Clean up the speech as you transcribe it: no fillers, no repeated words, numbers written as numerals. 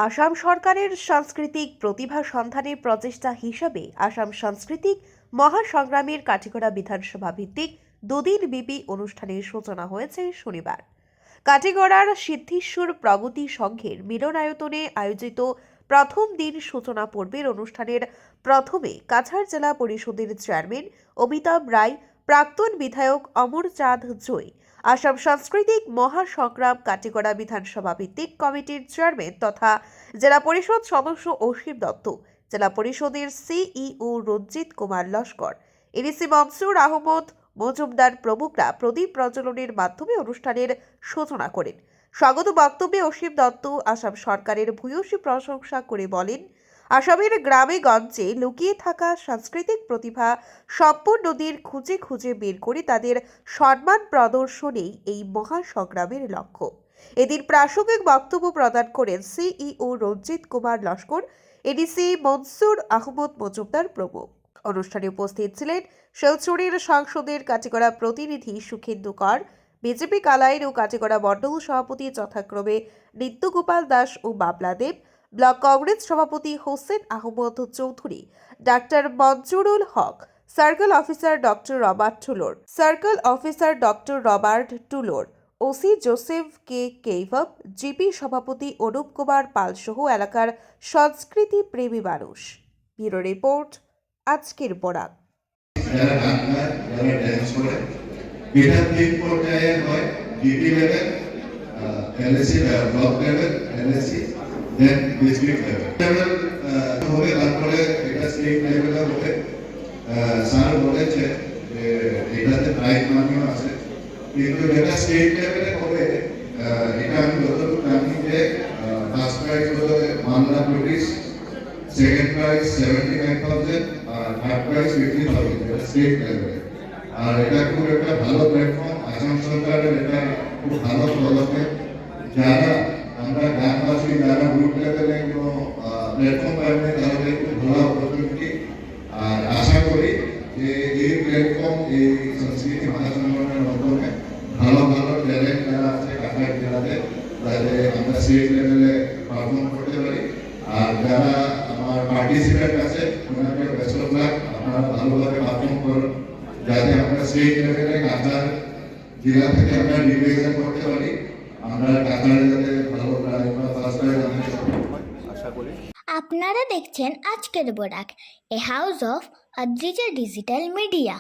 আসাম সরকারের সাংস্কৃতিক প্রতিভা সন্ধানের প্রচেষ্টা হিসাবে আসাম সাংস্কৃতিক মহাসংগ্রামের কাটিগড়া বিধানসভা ভিত্তিক দুদিনব্যাপী অনুষ্ঠানের সূচনা হয়েছে শনিবার। কাটিগড়ার সিদ্ধেশ্বর প্রগতি সংঘের মিলনায়তনে আয়োজিত প্রথম দিন সূচনা পর্বের অনুষ্ঠানের প্রথমে কাছাড় জেলা পরিষদের চেয়ারম্যান অমিতাভ রায়, প্রাক্তন বিধায়ক অমর চাঁদ জয়, আসাম সাংস্কৃতিক মহাসংগ্রাম কাটিগড়া বিধানসভা ভিত্তিক কমিটির চেয়ারম্যান তথা জেলা পরিষদ সদস্য অসীম দত্ত, জেলা পরিষদের সিইও রঞ্জিত কুমার লস্কর, এডিসি মনসুর আহমদ মজুমদার প্রমুখরা প্রদীপ প্রজ্বলনের মাধ্যমে অনুষ্ঠানের সূচনা করেন। স্বাগত বক্তব্যে অসীম দত্ত আসাম সরকারের ভূয়সী প্রশংসা করে বলেন, আসামের গ্রামে গঞ্জে লুকিয়ে থাকা সাংস্কৃতিক প্রতিভা সম্পন্নদের খুঁজে খুঁজে বের করে তাদের সম্মান প্রদর্শনেই এই মহাসংগ্রামের লক্ষ্য। এদিন প্রাসঙ্গিক বক্তব্য প্রদান করেন সিইও রঞ্জিত কুমার লস্কর, এডিসি মনসুর আহমদ মজুমদার প্রমুখ। অনুষ্ঠানে উপস্থিত ছিলেন শিলচরের সাংসদের কাটিগড়া প্রতিনিধি সুখেন্দু কর, বিজেপি কালাইন ও কাটিগড়া মণ্ডল সভাপতি যথাক্রমে নিত্যগোপাল দাস ও বাবলা দেব, ব্লক কংগ্রেস সভাপতি Hossain Ahmed Choudhury, doctor Manjurul Haque, circle officer doctor Robert টুলোর, ওসি জোসেফ কে কেইভব, জিপি সভাপতি অনুপ কুমার পাল সহ এলাকার সংস্কৃতি প্রেমী মানুষ। ব্যুরো রিপোর্ট, আজকের বরাক। এটা তিন পর্যায়ে হয়, DP level, LAC block level, LAC, then district level হবে। তারপরে এটা স্টেট লেভেলে হবে। স্যার বলেছে যে এটাতে প্রাইজ মানিও আছে, কিন্তু যেটা স্টেট লেভেলে হবে এটা আমি যতটুকু জানি যে ফার্স্ট প্রাইজ হলো 1 লাখ রুপিস, সেকেন্ড প্রাইজ 75,000 আর থার্ড প্রাইজ 50,000। এটা স্টেট লেভেলে। আর এটা খুব একটা ভালো প্ল্যাটফর্ম। আসাম সরকারের এটা খুব ভালো পদক্ষেপ। যারা আমরা গ্রামবাসী যারা গ্রুপ লেভেলে কোনো প্ল্যাটফর্ম পাবেন তাহলে খুব ভালো অপরচুনিটি। আর আশা করি যে এই প্ল্যাটফর্ম, এই সংস্কৃতি মহাসংগ্রামের মাধ্যমে ভালো ভালো ট্যালেন্ট যারা আছে কাছাড় জেলাতে তাদের আমরা স্টেট লেভেলে পারফর্ম করতে পারি। আর যারা আমার পার্টিসিপেন্ট আছে ওনাকে বেস্ট অফ লাক, আপনারা ভালোভাবে পারফর্ম করুন যাতে আমরা স্টেট লেভেলে কাছাড় জেলা থেকে আমরা রিপ্রেজেন্ট করতে পারি। আমরা কাছাড়ে যাতে ভালো ফার্স্ট প্রাইজ আশা করি। আপনারা দেখছেন আজকের Barak, a house of Adrija digital media.